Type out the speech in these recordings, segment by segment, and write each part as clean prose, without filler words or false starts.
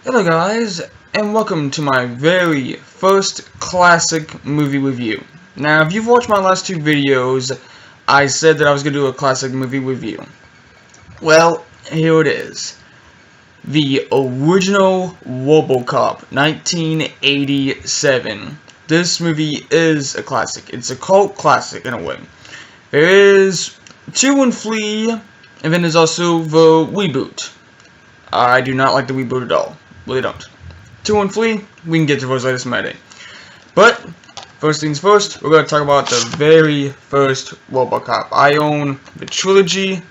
Hello guys, and welcome to my very first classic movie review. Now, if you've watched my last two videos, I said that I was going to do a classic movie review. Well, here it is. The original Robocop, 1987. This movie is a classic. It's a cult classic in a way. There is 2 and 3, and then there's also the reboot. I do not like the reboot at all. Really don't. 2 and 3, we can get to those later some day. But, first things first, we're going to talk about the very first Robocop. I own the trilogy,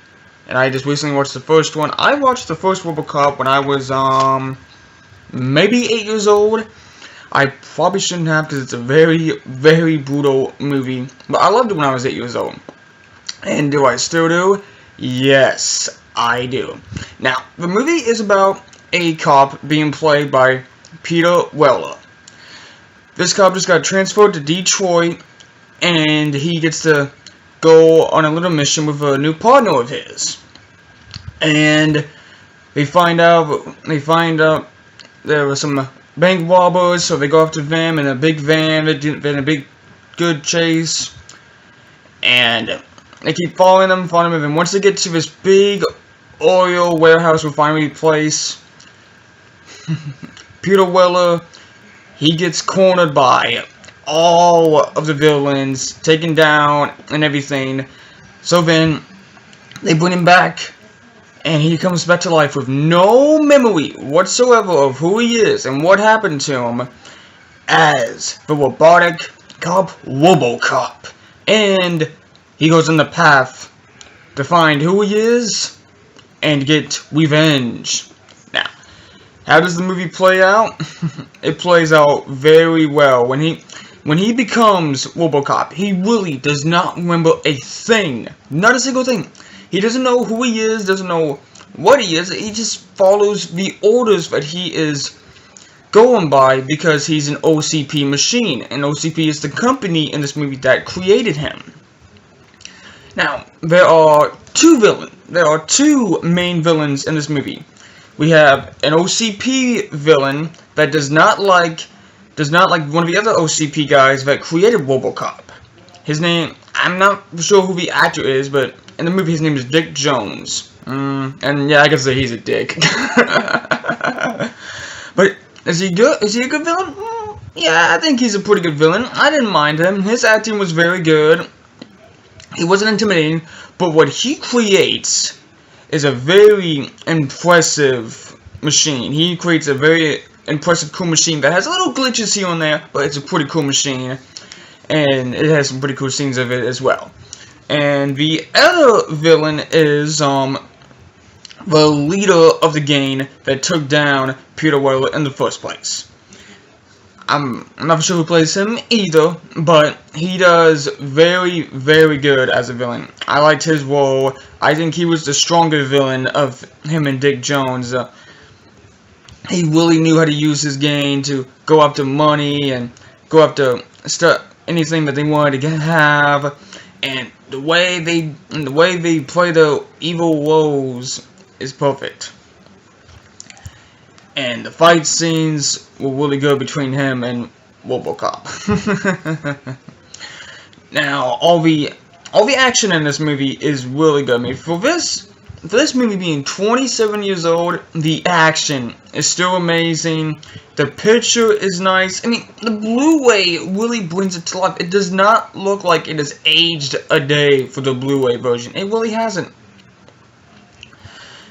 and I just recently watched the first one. I watched the first Robocop when I was, maybe 8 years old. I probably shouldn't have, because it's a very, very brutal movie. But I loved it when I was 8 years old. And do I still do? Yes, I do. Now, the movie is about a cop being played by Peter Weller. This cop just got transferred to Detroit, and he gets to go on a little mission with a new partner of his. And they find out there were some bank robbers, so they go after them in a big van, in a big good chase, and they keep following them, and once they get to this big oil warehouse refinery place, Peter Weller, he gets cornered by all of the villains, taken down and everything. So then they bring him back, and he comes back to life with no memory whatsoever of who he is and what happened to him as the robotic cop Robocop. And he goes on the path to find who he is and get revenge. Now, how does the movie play out? It plays out very well. When he becomes Robocop, he really does not remember a thing. Not a single thing. He doesn't know who he is, doesn't know what he is. He just follows the orders that he is going by because he's an OCP machine. And OCP is the company in this movie that created him. Now, there are 2 villains. There are 2 main villains in this movie. We have an OCP villain that does not like one of the other OCP guys that created Robocop. His name, I'm not sure who the actor is, but in the movie his name is Dick Jones. And yeah, I can say he's a dick. But is he good? Is he a good villain? Yeah, I think he's a pretty good villain. I didn't mind him. His acting was very good. He wasn't intimidating, but what he creates is a very impressive machine. He creates a very impressive, cool machine that has a little glitches here and there, but it's a pretty cool machine, and it has some pretty cool scenes of it as well. And the other villain is the leader of the gang that took down Peter Weller in the first place. I'm not sure who plays him either, but he does very, very good as a villain. I liked his role. I think he was the stronger villain of him and Dick Jones. He really knew how to use his gang to go after money and go after anything that they wanted to have. And the way they play the evil roles is perfect. And the fight scenes were really good between him and Robocop. Now, all the action in this movie is really good. I mean, for this movie being 27 years old, the action is still amazing. The picture is nice. I mean, the Blu-ray really brings it to life. It does not look like it has aged a day for the Blu-ray version. It really hasn't.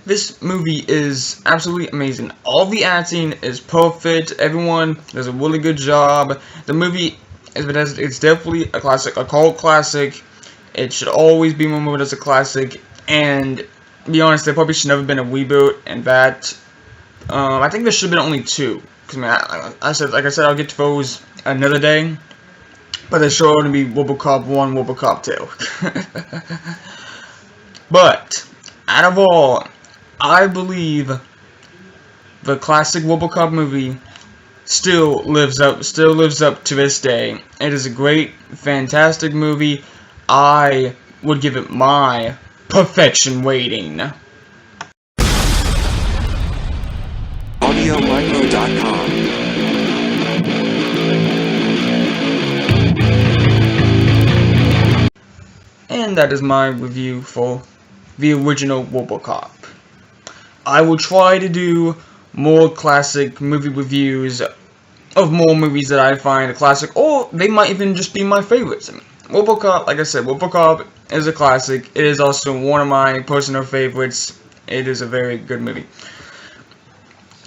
This movie is absolutely amazing. All the acting is perfect. Everyone does a really good job. The movie it's definitely a classic, a cult classic. It should always be remembered as a classic. And to be honest, there probably should never been a reboot. And that I think there should have been only 2. Because like I said, I'll get to those another day. But there's sure going to be Robocop 1, Robocop 2. But out of all, I believe the classic Robocop movie still lives up to this day. It is a great, fantastic movie. I would give it my perfection waiting. AudioMicro.com. And that is my review for the original Robocop. I will try to do more classic movie reviews of more movies that I find a classic, or they might even just be my favorites. Robocop, like I said, Robocop is a classic. It is also one of my personal favorites. It is a very good movie.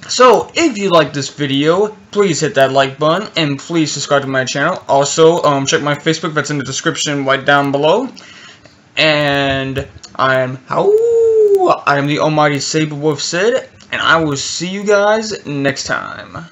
So, if you like this video, please hit that like button, and please subscribe to my channel. Also, check my Facebook, that's in the description right down below. And I am the Almighty Saberwolf Sid, and I will see you guys next time.